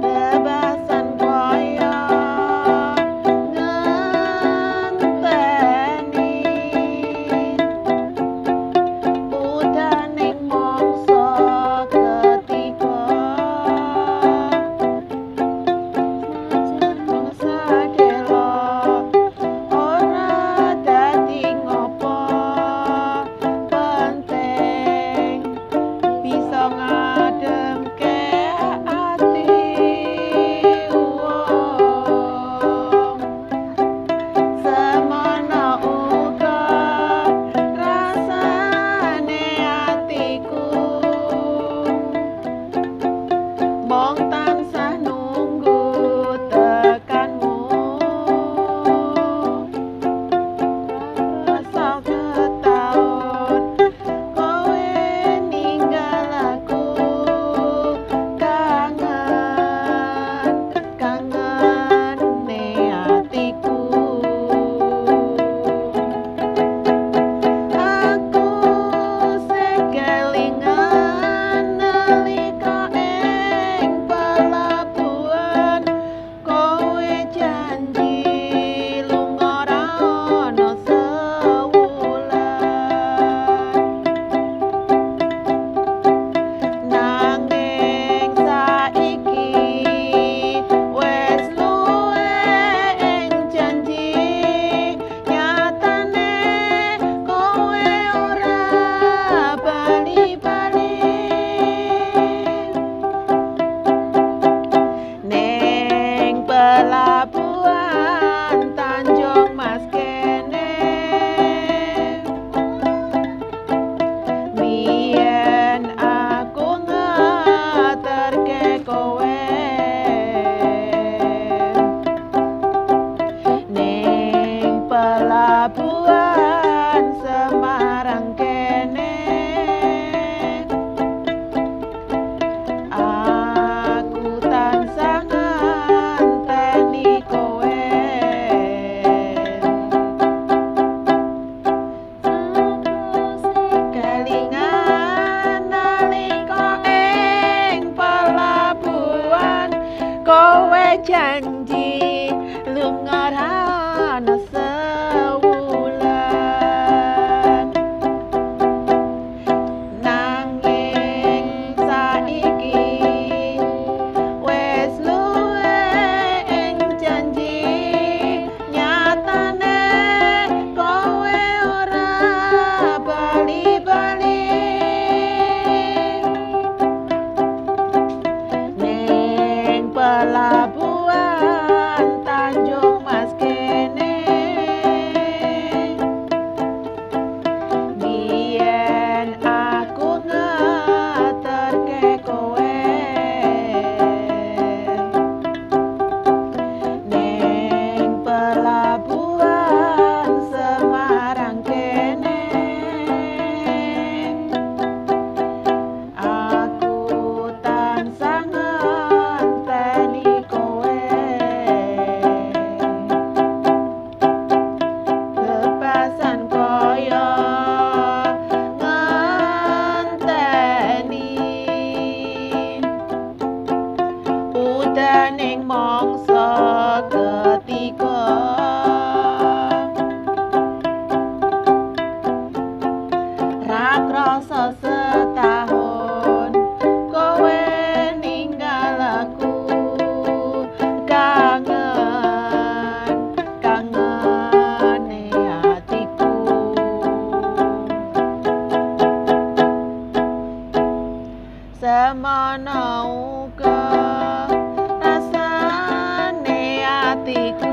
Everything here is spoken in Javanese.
Bebasan koyo ngenteni udaning mangsa ketiga sakelo ora dadi ngopo penting bisa ngademke ati wong semono uga rasane atiku mong tansah nunggu tekanmu rasa ketaun kowe ninggal aku kangen ne atiku aku sekelingan nalika ing pelabuhan kowe janji lunga ra ono sewulan nanging saiki wes luwe ing janji nyatane kowe ora bali-bali ning pelabuhan Tanjung Mas kene biyen aku ngaterke kowe ning pelabuhan Semarang kene aku tansah nganteni kowe kelingan nalika ing pelabuhan kowe janji lunga ra ono sewulan nanging saiki wes luwe ing janji nyatane kowe ora bali-bali ning pelabuhan Tanjung Mas kene biyen aku ngaterke kowe ning pelabuhan Semarang kene aku tansah nganteni kowe bebasan koyo ngenteni udaning mangsa ketiga ra krasa setahun kowe ninggal aku kangen atiku semono uga rasane atiku